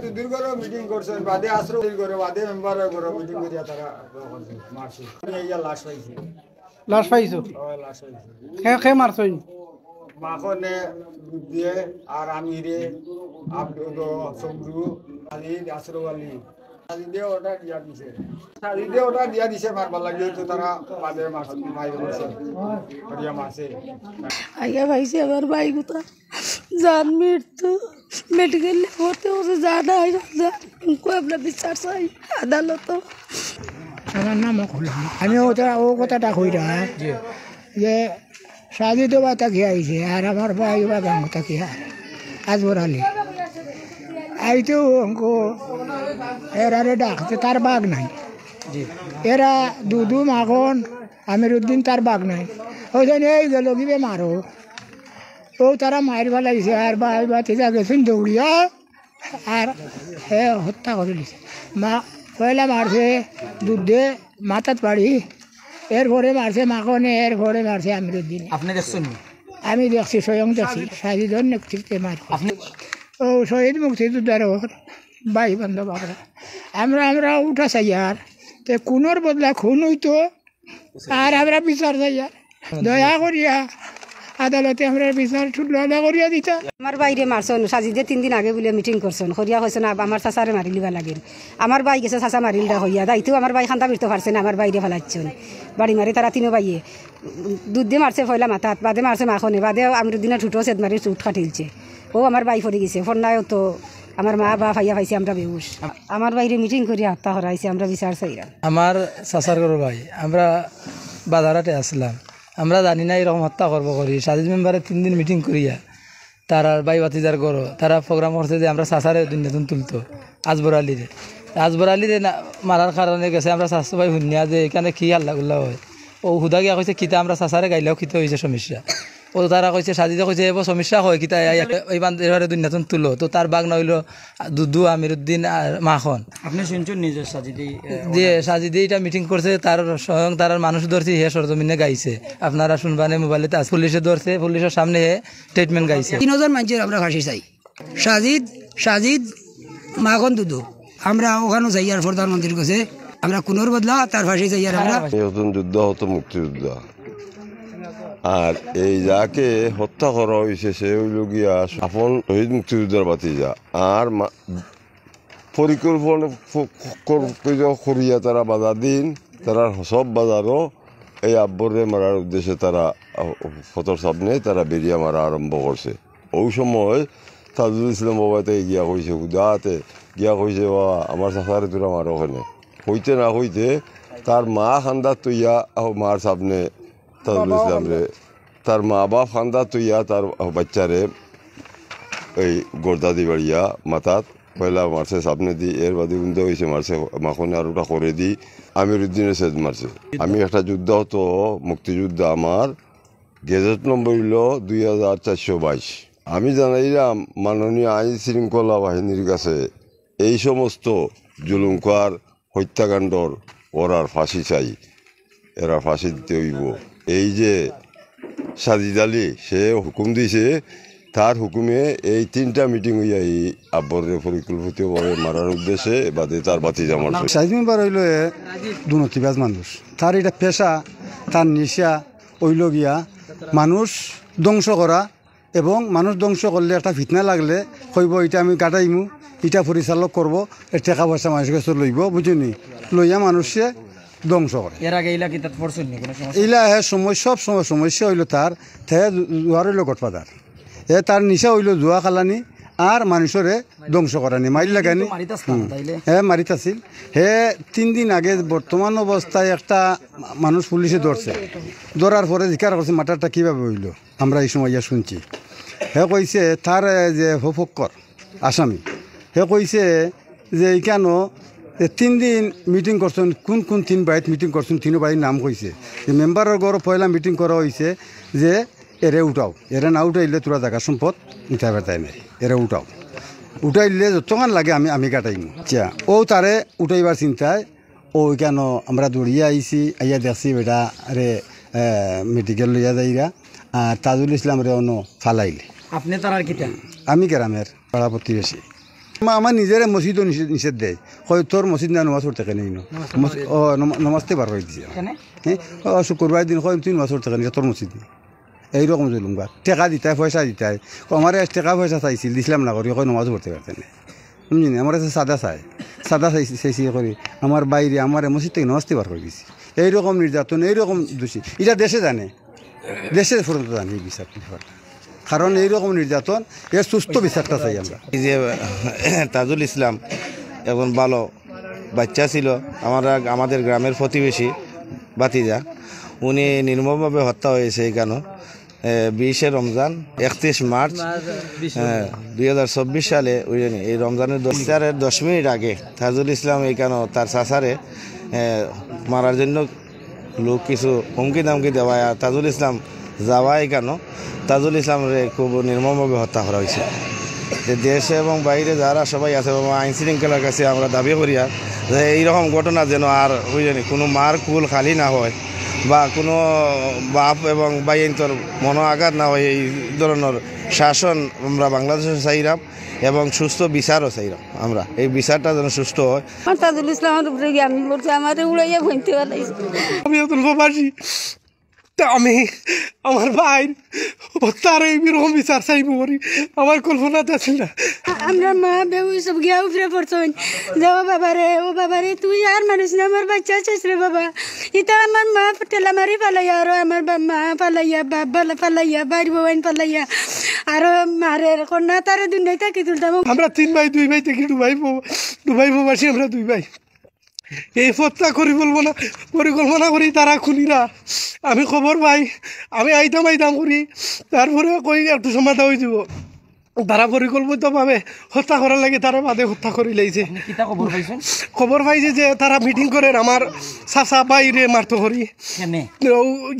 দুদিন করে মিটিং করছেন বাদে আসরো করে বাদে মেম্বার করে মিটিং করিয়া তারা মারছে ইয়া লাশ পাইছে লাশ পাইছো লাশ পাইছে খে মারছই মাখনে দিয়ে আর আমিরে আব্দুল সমরু আলী আসরো আলী সাজিদে অর্ডার দিয়া দিছে সাজিদে অর্ডার দিয়া দিছে মারবার লাগিয়ে তো তারা বাদে মাইরে করছে করিয়া মারছে আইয়া ভাইছে আমার ভাই কোথা জান মৃত্যু মেডিকেল ভর্তি হচ্ছে জানা আপনার বিচার চাই আদালত আমার নাম আমি ও কথাটা কইরা যে সাজিদ বা তাকে আইছে আর আমার ভাই বা গান তাকে আজবর আলী আইতেও অঙ্ক এরারে ডাকতে তার বাঘ নাই এরা দুদু মাখন আমিরুদ্দিন তার বাঘ নাই ওই জন্য এই গেল গিয়ে মারো ও তারা মায়ের ফেলাইছে আর ভাই বাতি গেছেন দৌড়িয়া আর হে হত্যা করে দিছে মা পয়লা মারছে দুধে মাথাত পাড়ি এরপরে মারছে মাখনে এরপরে মারছে আমিরুদ্দিন। আপনি দেখছেন? আমি দেখছি স্বয়ং দেখছি সাজিদর নেতৃত্বে মার ও শহীদ মুক্তিযোদ্ধার ভাই বান্ধব আমরা উঠা চাই আর তে খুনের বদলা খুন হইতো আর আমরা বিচার চাই আর দয়া করিয়া আদালতে আমরা বিচার আদা করিয়া দিতা। আমার বাইরে মারছন সাজিদে 3 দিন আগে বলে মিটিং করছেন হরিয়া হয়েছে না আমার চাচারে মারি লিবা লাগিল আমার ভাই গেছে চাচা মারিলটা হইয়া দাইতেও আমার ভাই খান্তা মিরতে পারছে না আমার বাইরে ফেলাচ্ছেন বাড়ি মারি তারা 3 ভাইয়ে দুধ দিয়ে মারছে ফয়লা মাথাত বাদে মারছে মাখনে বাদে আমিরুদ্দিনের ঠুটো সেদ মারি চুট খাটিলছে ও আমার ভাই ফরে গেছে ফন্নায়ও তো আমার মা বা ভাইয়া পাইছে আমরা বেহুশ আমার বাইরে মিটিং করিয়া হত্যা করাইছে আমরা বিচার চাইরা। আমার চাচার ঘর ভাই আমরা বাজারাতে আসলাম আমরা জানি না এরকম হত্যা করবো করি সাজিদ মেম্বারে 3 দিন মিটিং করিয়া তারা বাই বাতিজার করো তারা প্রোগ্রাম করছে যে আমরা চাচারে নতুন তুলতো আজবর আলীরে মারার কারণে গেছে আমরা চাচা ভাই শুনিয়া যে এখানে কি আল্লাহ গুল্লা হয় ও হুদা গিয়া কইছে কিতা আমরা চাচারে গাইলেও কিতা হয়েছে সমস্যা ও তারা কইছে সাজিদে কইছে এবার সমস্যা হয় কিতা এই বান্ধে দুনিয়াতন তুলো তো তার বাঘ নইল দুদু আমিরুদ্দিন আর মাখন। আপনি শুনছেন নিজে সাজিদে এটা মিটিং করছে তার স্বয়ং তার মানুষ ধরছে হে সরজমিনে গাইছে আপনারা শুনবানে মোবাইলে পুলিশে ধরছে পুলিশের সামনে স্টেটমেন্ট গাইছে 3000 মানুষের আমরা ফাঁসি চাই সাজিদ মাখন দুদু আমরা ওখানে যাই আর প্রধানমন্ত্রীর কাছে আমরা কোনোর বদলা তার ফাঁসি চাই আর আমরা নতুন যুদ্ধ হতো মুক্তিযুদ্ধ আর এই যাকে হত্যা করা হয়েছে সে হইল গিয়া আপন শহীদ মুক্তিযুদ্ধের বাতিজা আর পরিকল্পনা করিয়া তারা বাধা দিন তারা সব বাজারও এই আব্বরে মারার উদ্দেশ্যে তারা ফতর সামনে তারা বেরিয়ে মারা আরম্ভ করছে। ওই সময় তাজুল ইসলাম বাবাতে গিয়া কইছে উদাতে গিয়া কইছে বা আমার চাচারে তোরা মারো ওখানে হইতে না হইতে তার মা খান্দার তৈয়া মার সামনে তাজুল ইসলাম রে তার মা বাপ খান্দা তৈয়া তার বাচ্চারে এই গোরদাদি বাড়িয়া মাথাত পয়লা মারছে সামনে দি এর বাদে উন্দে হয়েছে মারছে মাখনে আর ওটা করে দি আমিরুদ্দিনের সেদ মারছে। আমি একটা যুদ্ধ হতো মুক্তিযুদ্ধ আমার গেজেট নম্বর হইল 2422। আমি জানাইলাম মাননীয় আইন শৃঙ্খলা বাহিনীর কাছে এই সমস্ত জুলুমকার হত্যাকাণ্ডর ওরার ফাঁসি চাই এরা ফাঁসি দিতে হইব। এই যে সাজিদ আলী সে হুকুম দিছে তার হুকুমে এই 3টা মিটিং হইয়া এই আব্বরের পরিকল্পিতভাবে মারার উদ্দেশ্যে বাদে তার বাতিজা মারছে। সাজিদ মেম্বার হইল দুর্নীতিবাজ মানুষ তার এটা পেশা তার নিশা হইল গিয়া মানুষ ধ্বংস করা এবং মানুষ ধ্বংস করলে একটা ফিতনা লাগলে কইব এটা আমি কাটাইমু এটা পরিচালক করব টাকা পয়সা মানুষের কাছে লইব বুঝিনি লইয়া মানুষে ধ্বংস করে। এর আগে এইলা কি তাত পড়ছেন নি কোনো সমস্যা? এইলা সব সময় সমস্যা হইল তার জুয়ার হইল গটফাদার তার নিশা হইল জুয়া খালানি আর মানুষরে ধ্বংস করানি মারি লাগানি মারিতাছিল হে 3 দিন আগে বর্তমান অবস্থায় একটা মানুষ পুলিশে ধরছে ধরার পরে জিজ্ঞাসা করছে মাটারটা কীভাবে হইল আমরা এই সময় শুনছি হে কইছে তার যে ফকর আসামি হে কইছে যে কেন 3 দিন মিটিং করছেন কোন 3 বাড়িত মিটিং করছেন 3 বাড়ির নাম কইছে মেম্বারের ঘর পয়লা মিটিং করা হয়েছে যে এরে উঠাও এরে না উঠাইলে তোরা জায়গা সম্পদ উঠা বেতাই নাই এরে উঠাইলে যতক্ষণ লাগে আমি কাটাইম আচ্ছা ও তারে উঠাইবার চিন্তায় ও কেন আমরা দৌড়িয়ে আইছি আইয়া দেখছি বেটা আরে মেডিকেল লইয়া যাইরা আর তাজুল ইসলাম রে অন্য ফালাইলে আপনি তার আর কিটা আমি গ্রামের পাড়া প্রতিবেশী আমার নিজের মসজিদও নিষেধ দেয়, হয় তোর মসজিদ না নমাজ পড়তে কেন নমাজতে বার হয়ে দিছে। হ্যাঁ শুক্রবার দিন হয় তুই নমাজ পড়তে কেন তোর মসজিদ এইরকম জুলুম গাছ টেকা দিতাই পয়সা দিতাই আমার টাকা পয়সা চাইছিল দিছিলাম না করি হয় নমাজ পড়তে পারতেন বুঝলি না। আমার কাছে সাদা চাইছি করি আমার বাইরে আমার মসজিদ থেকে নমাজতে বার করে দিছি। এইরকম নির্যাতন এইরকম দোষী এটা দেশে জানে, দেশের পর্যন্ত জানি এই বিচার কারণ এইরকম নির্যাতন এর সুস্থ বিচারটা চাই আমরা। এই যে তাজুল ইসলাম এখন ভালো বাচ্চা ছিল, আমাদের গ্রামের প্রতিবেশী ভাতিজা, উনি নির্মমভাবে হত্যা হয়েছে এখানে 20 রমজান 31 মার্চ 2024 সালে এই রমজানের 10 মিনিট আগে তাজুল ইসলাম এখানে তার চাচারে মারার জন্য লোক কিছু হুমকি দামকি দেওয়ায় আর তাজুল ইসলাম যাওয়া এখানে তাজুল ইসলামরে খুব নির্মমভাবে হত্যা করা হয়েছে। দেশে এবং বাইরে যারা সবাই আছে এবং আইন শৃঙ্খলার কাছে আমরা দাবি করি যে এইরকম ঘটনা যেন আর বুঝলি কোনো মার কুল খালি না হয় বা কোনো বাপ এবং বাইন্তর মনো আঘাত না হয়। এই ধরনের শাসন আমরা বাংলাদেশে চাইলাম এবং সুস্থ বিচারও চাইলাম। আমরা এই বিচারটা যেন সুস্থ হয়। তাজুল ইসলামের উপরে জ্ঞান করছে আমার উড়াইয়া ভইতে পারলাইছে। আমি এখন প্রবাসী, আমি আমার ভাই তার এইরকম বিচার চাইব করি আমার কল্পনাতে আছে না। আমরা মা বেউ সব গিয়া উপরে পড়ছেন যাও বাবারে তুই আর মানুষ না আমার বাচ্চা আছিস রে বাবা। এটা আমার মা টেলা মারি পালাইয়া আর আমার মা পালাইয়া বাপ পালাইয়া বাড়ি বউন পালাইয়া আর মারের কন্যা তার দুনিয়ায় থাকি তুলতাম। আমরা 3 ভাই 2 ভাই থেকে ডুবাই প্রবাসী আমরা 2 ভাই। এই হত্যা করি বলবো না পরিকল্পনা করি তারা খুনিরা। আমি খবর পাই, আমি আইতাম করি, তারপরে কই একটু সমাধা হয়ে যাব। তারা পরিকল্পিতভাবে হত্যা করার লাগে তারা বাদে হত্যা করে লাইছে। খবর পাইছে যে তারা মিটিং করে আমার চাচা বাইরে মারত করি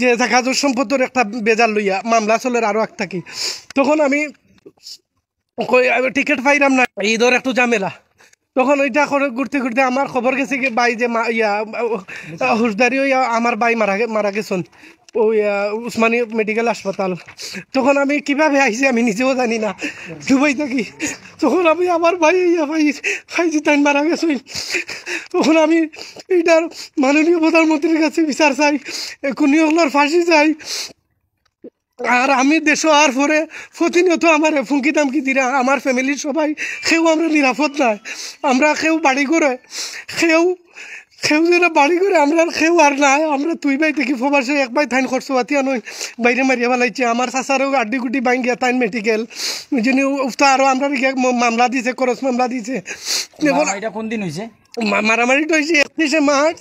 যে জায়গা সম্পদের একটা বেজার লইয়া মামলা চলের আরো এক থাকি। তখন আমি টিকিট পাইলাম না, ঈদের একটু ঝামেলা। তখন ওইটা ঘুরতে ঘুরতে আমার খবর গেছে কি বাই যে হুশদারি আমার বাই মারা গেছেন ওই উসমানী মেডিকেল হাসপাতাল। তখন আমি কিভাবে আইছি আমি নিজেও জানি না, ডুবাই থাকি। তখন আমি আমার ভাই পাইছি তাই মারা গেছেন। তখন আমি এইটার মাননীয় প্রধানমন্ত্রীর কাছে বিচার চাই, খুনিগুলোর ফাঁসি চাই। আর আমি দেশ আর পরে প্রতিনিয়ত আমার ফুঙ্কি দামকি দিরা আমার ফ্যামিলির সবাই কেউ আমরা নিরাপদ নাই। আমরা কেউ বাড়ি করে কেউ যেটা বাড়ি করে আমরা কেউ আর নাই। আমরা 2 ভাই থেকে প্রবাসে 1 ভাই থাইন খরচ পাতিয়া নয় বাইরে মারিয়া ফেলাইছে। আমার চাচারও আড্ডি গুটি ভাঙ্গিয়া তাইন মেডিকেল যিনি উফতা আরও আমরা মামলা দিছে, খরচ মামলা দিছে। কোন দিন হয়েছে মারামারিটা হয়েছে 31 মার্চ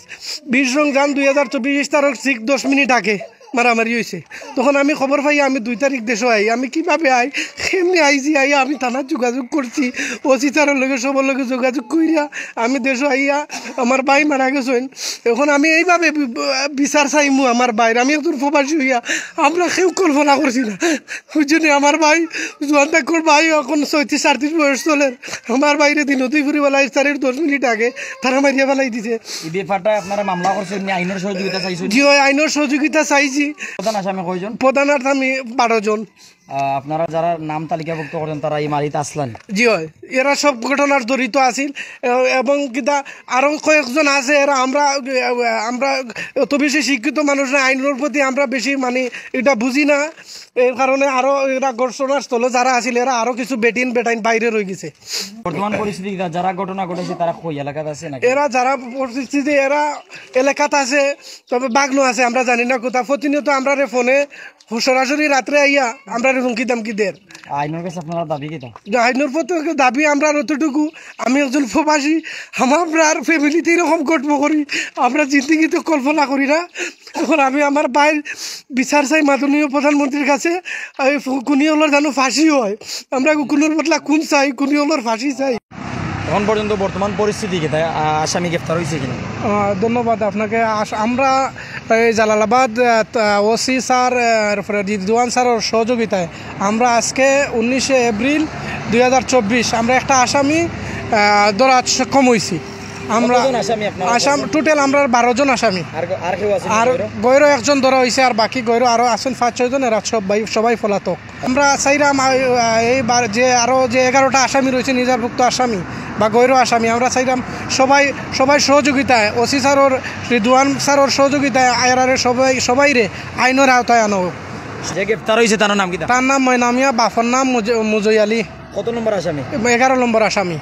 20 রমজান 2024 তারিখ 10 মিনিট আগে মারামারি হয়েছে। তখন আমি খবর পাই, আমি 2 তারিখ দেশে আই। আমি কিভাবে এমনি আইছি আমি থানার যোগাযোগ করছি, ওসি স্যারের লগে সবার লগে যোগাযোগ করিয়া আমি দেশে আইয়া আমার ভাই মারা গেছেন। এখন আমি এইভাবে বিচার চাইমু আমার বাইরে। আমি একজন প্রবাসী হইয়া আমরা কেউ কল্পনা করছি না। ওই জন্য আমার ভাই জোয়ান থাকর ভাই এখন 37-38 বয়স চলেন। আমার বাইরে দিনতেই ফুরি বেলায় 10 মিনিট আগে তারা মারিয়া ফেলাই দিছে। এই ব্যাপারটা আপনারা মামলা করছেন, আইনের সহযোগিতা চাইছেন? জি হয়, আইনের সহযোগিতা চাইছি। প্রধান আসামি কয়জন? প্রধান আসামি 12 জন। আপনারা যারা নাম তালিকাভুক্ত করেন তারা এই মারিতে আসলেন? জি হয়, এরা সব ঘটনার জড়িত আছিল এবং কিতা আরো কয়েকজন আছে। এরা আমরা অত বেশি শিক্ষিত মানুষ না, আইনের প্রতি আমরা বেশি মানে এটা বুঝি না। এর কারণে আরো এরা ঘটনার স্থলে যারা আছিল এরা আরো কিছু বেটাইন বাইরে রয়ে গেছে। বর্তমান পরিস্থিতি যারা ঘটনা ঘটেছে তারা কই এলাকাতে আছে নাকি? এরা যারা পরিস্থিতি এরা এলাকাতে আছে, তবে বাগনো আছে আমরা জানি না কোথা। প্রতিনিয়ত আমরা ফোনে সরাসরি রাত্রে আইয়া আমরা হুমকি দামকি দেন। আইনের কাছে আপনারা দাবি কি? আইনের প্রতি দাবি আমরা অতটুকু, আমি একজন প্রবাসী, আমার ফ্যামিলিতে এরকম ঘটব করি আমরা জিন্দিগিতে কল্পনা করি না। এখন আমি আমার ভাইয়ের বিচার চাই মাননীয় প্রধানমন্ত্রীর কাছে। খুনিগুলোর যেন ফাঁসি হয়। আমরা খুনের বদলা খুন চাই, খুনিগুলোর ফাঁসি চাই। এখন পর্যন্ত বর্তমান পরিস্থিতি কি, আসামি গ্রেফতার হয়েছে কিনা? ধন্যবাদ আপনাকে। আমরা জালালাবাদ ওসি স্যার রিদওয়ান স্যারের সহযোগিতায় আমরা আজকে 19 এপ্রিল 2024 আমরা একটা আসামি ধরার সক্ষম হয়েছি। আমরা আসাম টোটাল আমরা 12 জন আসামি আর গৈরো একজন ধরা হয়েছে আর বাকি গৈরো আরো আছেন 5-6 জন এরা সবাই পলাতক আমরা চাইলাম এইবার যে আরো যে 11টা আসামি রয়েছে নিজারভুক্ত আসামি বা গৈরো আসামি আমরা চাইলাম সবাই সহযোগিতায় ওসি স্যারর রিদওয়ান স্যারর সহযোগিতায় আইআরআর সবাই রে আইনের আওতায় আনো। যে গ্রেফতার হয়েছে তার নাম কি? তার নাম ময়নামিয়া, বাফর নাম মুজই আলী। কত নম্বর আসামি? 11 নম্বর আসামি।